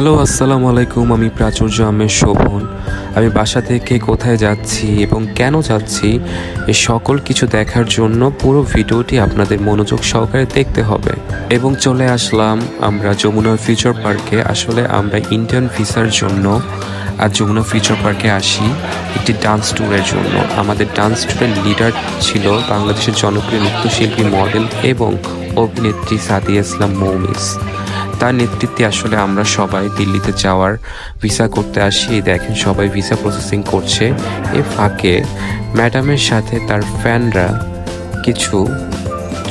Hello, আসসালামু আলাইকুম। আমি প্রাচুর্য আহমেদ শোভন। আমি বাসা থেকে কোথায় যাচ্ছি এবং কেন যাচ্ছি এই সকল কিছু দেখার জন্য পুরো ভিডিওটি আপনাদের মনোযোগ সহকারে দেখতে হবে। এবং চলে আসলাম আমরা যমুনা ফিউচার পার্কে। আসলে আমরা ইন্ডিয়ান ভিসার জন্য আর যমুনা ফিউচার পার্কে আসি একটি ডান্স ট্যুরের জন্য। আমাদের ডান্স ট্যুরের লিডার ছিল বাংলাদেশের জনপ্রিয় নৃত্যশিল্পী, মডেল এবং অভিনেত্রী সাদিয়া ইসলাম মৌমিস। তার নেতৃত্বে আসলে আমরা সবাই দিল্লিতে যাওয়ার ভিসা করতে আসি। দেখেন সবাই ভিসা প্রসেসিং করছে। এ ফাঁকে ম্যাডামের সাথে তার ফ্যানরা কিছু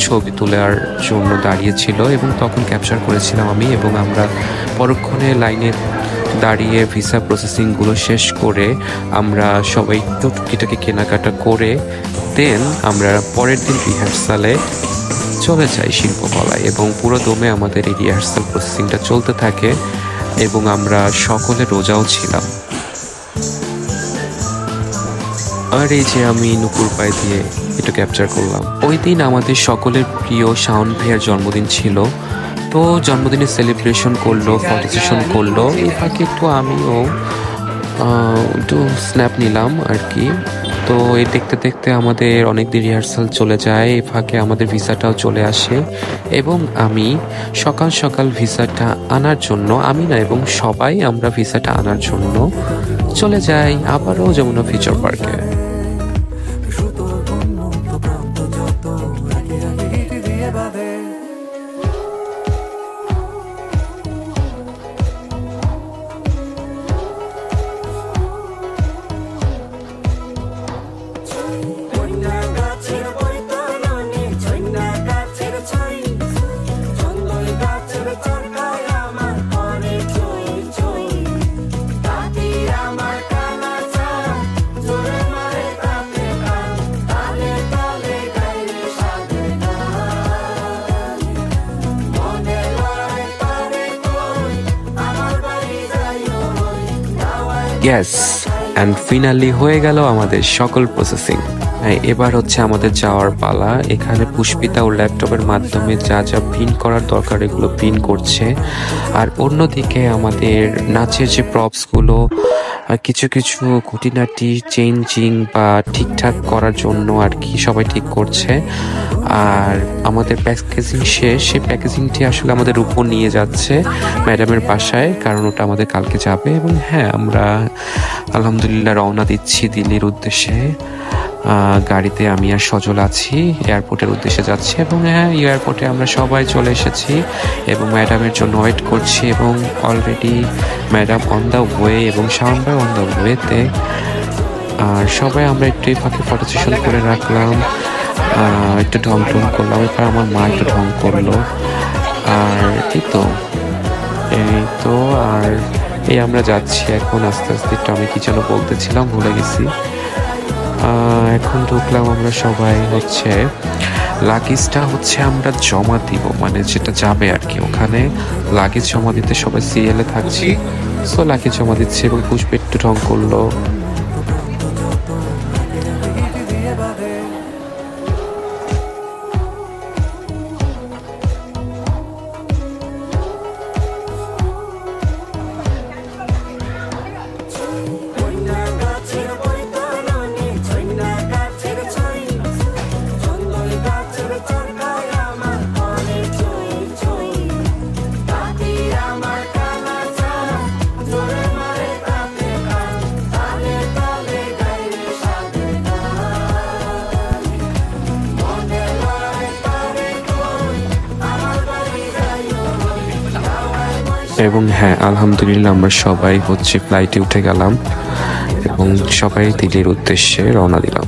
ছবি তোলার জন্য দাঁড়িয়েছিল এবং তখন ক্যাপচার করেছিলাম আমি। এবং আমরা পরক্ষণে লাইনে দাঁড়িয়ে ভিসা প্রসেসিংগুলো শেষ করে আমরা সবাই টুকিটাকি কেনাকাটা করে দেন আমরা পরের দিন রিহার্সালে চলে যাই শিল্পকলায়। এবং পুরো দমে আমাদের এই রিহার্সাল প্রসেসিংটা চলতে থাকে এবং আমরা সকলে রোজাও ছিলাম। আর এই যে আমি নুপুর পায়ে দিয়ে একটু ক্যাপচার করলাম। ওই দিন আমাদের সকলের প্রিয় শাওন ভাইয়ের জন্মদিন ছিল, তো জন্মদিনের সেলিব্রেশন করলো, ফটো সেশন করলো। এই ফাঁকে একটু আমিও একটু স্ন্যাপ নিলাম আর কি। তো এই দেখতে দেখতে আমাদের অনেক দিন রিহার্সাল চলে যায়। এই ফাঁকে আমাদের ভিসাটাও চলে আসে এবং আমি সকাল সকাল ভিসাটা আনার জন্য, আমি না এবং সবাই আমরা ভিসাটা আনার জন্য চলে যাই আবারও যমুনা ফিউচার পার্কে। ইয়েস, অ্যান্ড ফাইনালি হয়ে গেল আমাদের সকল প্রসেসিং। এবার হচ্ছে আমাদের যাওয়ার পালা। এখানে পুষ্পিতা ও ল্যাপটপের মাধ্যমে যা যা প্রিন্ট করার দরকার এগুলো প্রিন্ট করছে। আর অন্যদিকে আমাদের নাচের যে প্রপসগুলো কিছু কিছু খুঁটিনাটি চেঞ্জিং বা ঠিকঠাক করার জন্য আর কি সবাই ঠিক করছে। আর আমাদের প্যাকেজিং শেষ। সেই প্যাকেজিংটি আসলে আমাদের উপর নিয়ে যাচ্ছে ম্যাডামের বাসায়, কারণ ওটা আমাদের কালকে যাবে। এবং হ্যাঁ, আমরা আলহামদুলিল্লাহ রওনা দিচ্ছি দিল্লির উদ্দেশ্যে। গাড়িতে আমি আর সজল আছি, এয়ারপোর্টের উদ্দেশ্যে যাচ্ছি। এবং হ্যাঁ, এয়ারপোর্টে আমরা সবাই চলে এসেছি এবং ম্যাডামের জন্য ওয়েট করছি। এবং already madam on the way এবং শাওন ভাই অন দ্য ওয়েতে। আর সবাই আমরা একটু ফাঁকে ফটো সেশন করে রাখলাম, একটু ঢং টং করলাম। এরপর আমার মা একটু ঢং করলো। আর এই তো আর এই আমরা যাচ্ছি এখন আস্তে আস্তে। একটু আমি কি যেন বলতেছিলাম, ভুলে গেছি। এখন ঢুকলাম আমরা সবাই। হচ্ছে লাগেজটা হচ্ছে আমরা জমা দিব, মানে যেটা যাবে আর কি। ওখানে লাগেজ জমা দিতে সবাই সিরিয়ালে থাকছি। সো লাগেজ জমা দিচ্ছে এবং পুষ্পে একটু ঢং করলো। এবং হ্যাঁ, আলহামদুলিল্লাহ আমরা সবাই হচ্ছে ফ্লাইটে উঠে গেলাম এবং সবাই দিল্লির উদ্দেশ্যে রওনা দিলাম।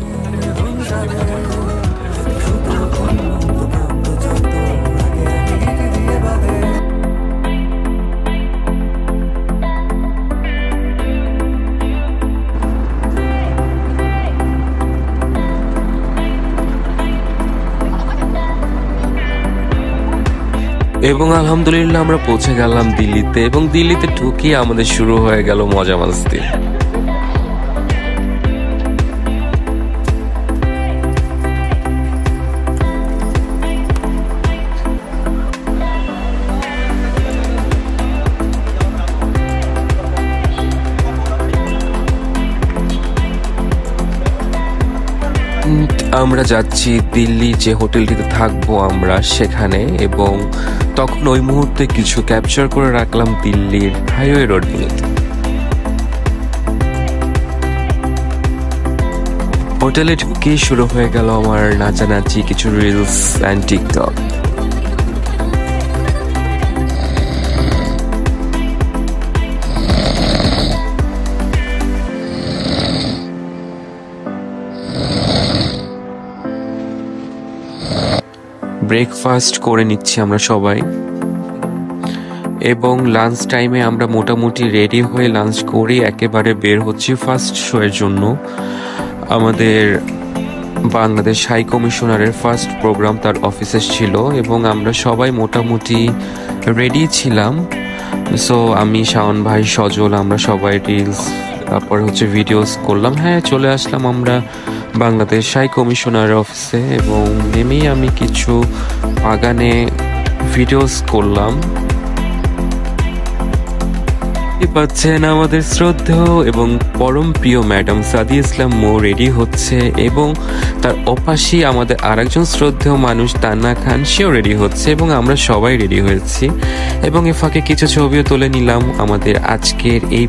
এবং আলহামদুলিল্লাহ আমরা পৌঁছে গেলাম দিল্লিতে। এবং দিল্লিতে ঢুকিয়ে আমাদের শুরু হয়ে গেল মজা মাস্তি। আমরা যাচ্ছি দিল্লি যে হোটেলটিতে থাকবো আমরা সেখানে, এবং তখন ওই মুহূর্তে কিছু ক্যাপচার করে রাখলাম দিল্লির হাইওয়ে রোড নিয়ে। হোটেলে ঢুকে শুরু হয়ে গেল আমার নাচানাচি, কিছু রিলস অ্যান্ড টিকটক। ব্রেকফাস্ট করে নিচ্ছি আমরা সবাই, এবং লাঞ্চ টাইমে আমরা মোটামুটি রেডি হয়ে লাঞ্চ করে একেবারে বের হচ্ছি ফার্স্ট শো এর জন্য। আমাদের বাংলাদেশ হাই কমিশনারের ফার্স্ট প্রোগ্রাম তার অফিসে ছিল, এবং আমরা সবাই মোটামুটি রেডি ছিলাম। সো আমি, শাওন ভাই, সজল, আমরা সবাই রিলস তারপর হচ্ছে ভিডিওস করলাম। হ্যাঁ, চলে আসলাম আমরা বাংলাদেশ হাই কমিশনারের অফিসে, এবং নেমেই আমি কিছু বাগানে ভিডিওস করলাম। পাচ্ছেন আমাদের শ্রদ্ধেয় এবং পরম প্রিয় ম্যাডাম সাদিয়া ইসলাম মো রেডি হচ্ছে, এবং তার অপাশে আমাদের আরেকজন শ্রদ্ধেয় মানুষ তান্না খান, সেও রেডি হচ্ছে, এবং আমরা সবাই রেডি হয়েছি। এবং এ ফাঁকে কিছু ছবিও তুলে নিলাম আমাদের আজকের এই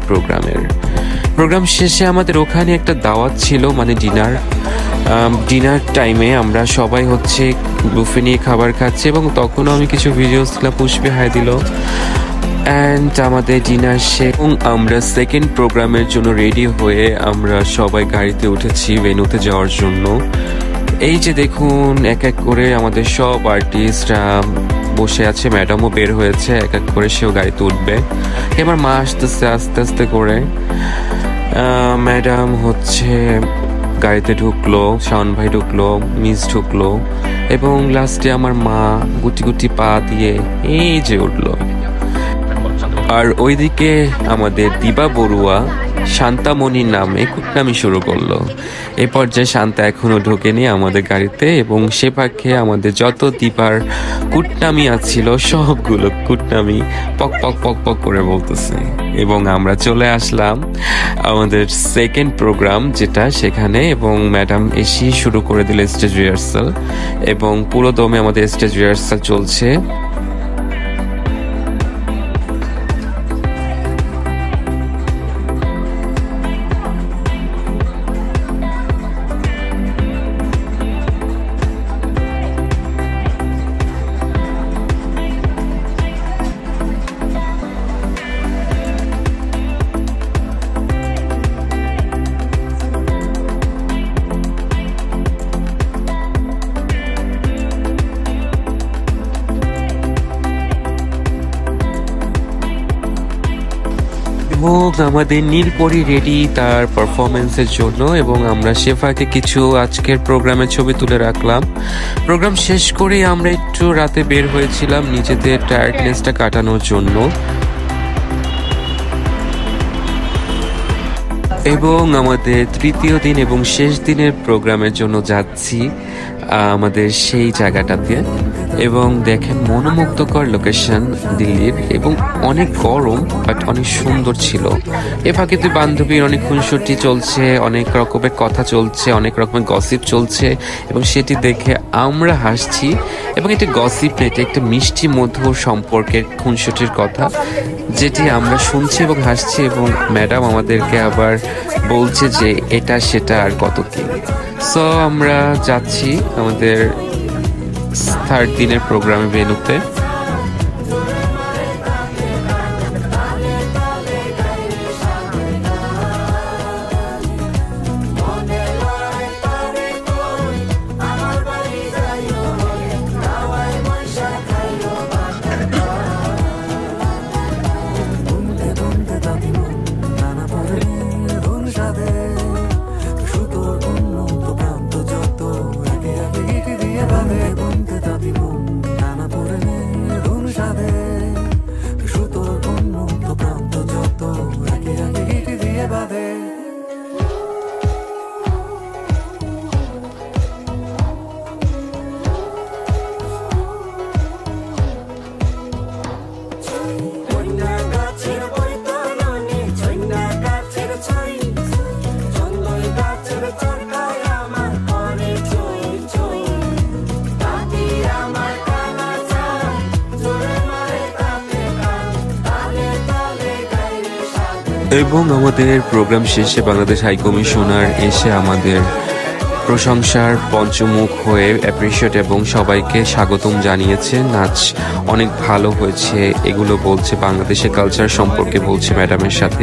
প্রোগ্রাম শেষে আমাদের ওখানে একটা দাওয়াত ছিল, মানে ডিনার টাইমে আমরা সবাই হচ্ছে বুফে নিয়ে খাবার খাচ্ছি, এবং তখনও আমি কিছু ভিডিওস দিলাম, পুষ্পে হাই দিল। অ্যান্ড আমাদের ডিনার শেষ, এবং আমরা সেকেন্ড প্রোগ্রামের জন্য রেডি হয়ে আমরা সবাই গাড়িতে উঠেছি ভেন্যুতে যাওয়ার জন্য। এই যে দেখুন, এক এক করে আমাদের সব আর্টিস্টরা বসে আছে, ম্যাডামও বের হয়েছে, এক এক করে সেও গাড়িতে উঠবে। এবার মা আসতেছে আস্তে আস্তে করে, ম্যাডাম হচ্ছে গাড়িতে ঢুকলো, শাওন ভাই ঢুকলো, মিস ঢুকলো, এবং লাস্টে আমার মা গুটি গুটি পা দিয়ে এই যে উঠলো। আর ওইদিকে আমাদের দিবা বড়ুয়া শান্তামণির নামে কুটনামি শুরু করলো। এ পর্যায়ে শান্তা এখনো ঢোকেনি আমাদের গাড়িতে, এবং সে পাখে আমাদের যত দিবার কুটনামি আছিল সবগুলো কুটনামি পক পক পক পক করে বলতেছে। এবং আমরা চলে আসলাম আমাদের সেকেন্ড প্রোগ্রাম যেটা সেখানে, এবং ম্যাডাম এসেই শুরু করে দিল স্টেজ রিহার্সাল, এবং পুরো দমে আমাদের স্টেজ রিহার্সাল চলছে। এবং আমাদের নীলপরি রেডি তার পারফরমেন্সের জন্য, এবং আমরা শেফাকে কিছু আজকের প্রোগ্রামের ছবি তুলে রাখলাম। প্রোগ্রাম শেষ করে আমরা একটু রাতে বের হয়েছিলাম নিজেদের টায়ার্ডনেসটা কাটানোর জন্য, এবং আমাদের তৃতীয় দিন এবং শেষ দিনের প্রোগ্রামের জন্য যাচ্ছি আমাদের সেই জায়গাটাতে। এবং দেখেন মনোমুগ্ধকর লোকেশন দিল্লির, এবং অনেক গরম বাট অনেক সুন্দর ছিল। এ ফাঁকে তুই বান্ধবীর অনেক খুনসুটি চলছে, অনেক রকমের কথা চলছে, অনেক রকমের গসিপ চলছে, এবং সেটি দেখে আমরা হাসছি। এবং এটা গসিপ না, এটা একটা মিষ্টি মধুর সম্পর্কের খুনসুটির কথা, যেটি আমরা শুনছি এবং হাসছি, এবং ম্যাডাম আমাদেরকে আবার বলছে যে এটা সেটা আর কত কি। সো আমরা যাচ্ছি আমাদের থার্ড দিনের প্রোগ্রামে ভেন্যুতে। এবং আমাদের প্রোগ্রাম শেষে বাংলাদেশ হাই কমিশনার এসে আমাদের প্রশংসার পঞ্চমুখ হয়ে অ্যাপ্রিশিয়েট এবং সবাইকে স্বাগতম জানিয়েছে। নাচ অনেক ভালো হয়েছে এগুলো বলছে, বাংলাদেশের কালচার সম্পর্কে বলছে ম্যাডামের সাথে।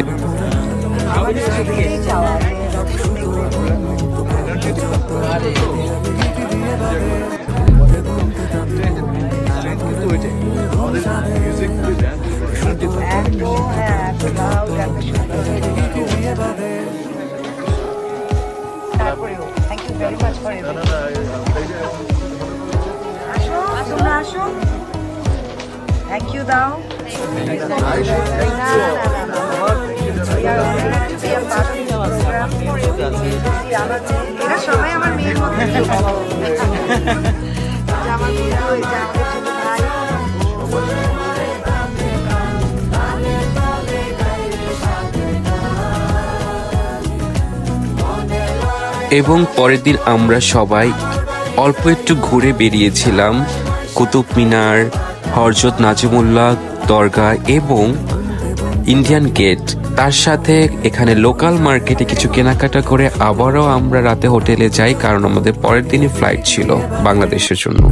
Thank you, Dao. সবাই আমার মেয়ের মতো এবং পরের দিন আমরা সবাই অল্প একটু ঘুরে বেরিয়েছিলাম কুতুব মিনার, হযরত নাজিমুল্লাহ দরগা এবং ইন্ডিয়ান গেট। তার সাথে এখানে লোকাল মার্কেটে কিছু কেনাকাটা করে আবারও আমরা রাতে হোটেলে যাই, কারণ আমাদের পরের দিনই ফ্লাইট ছিল বাংলাদেশের জন্য।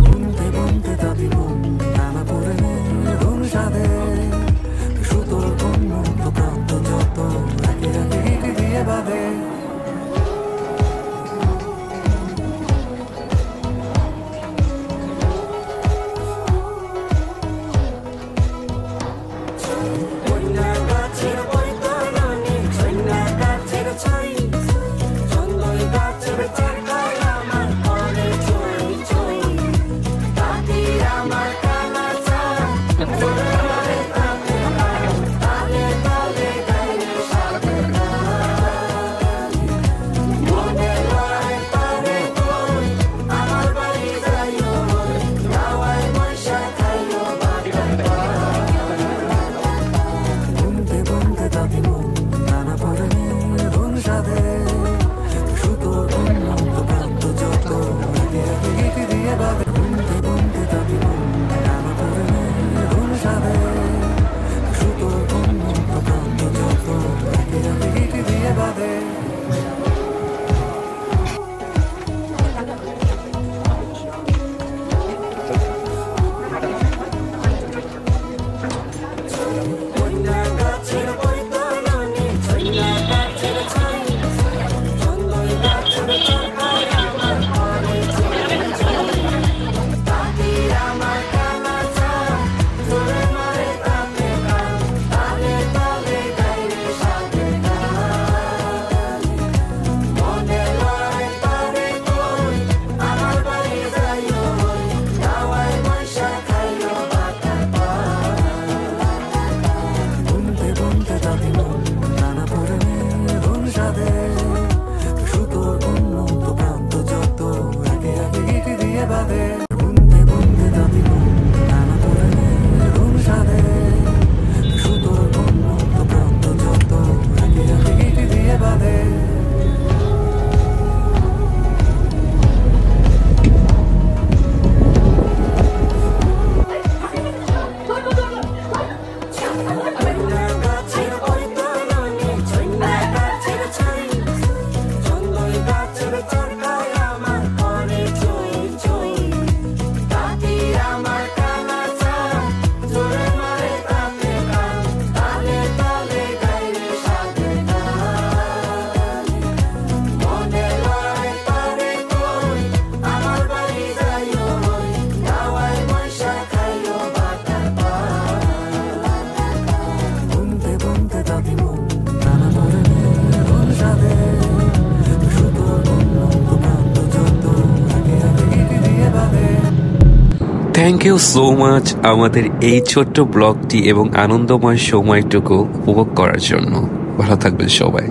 থ্যাংক ইউ সো মাচ আমাদের এই ছোট্ট ব্লগটি এবং আনন্দময় সময়টুকু উপভোগ করার জন্য। ভালো থাকবেন সবাই।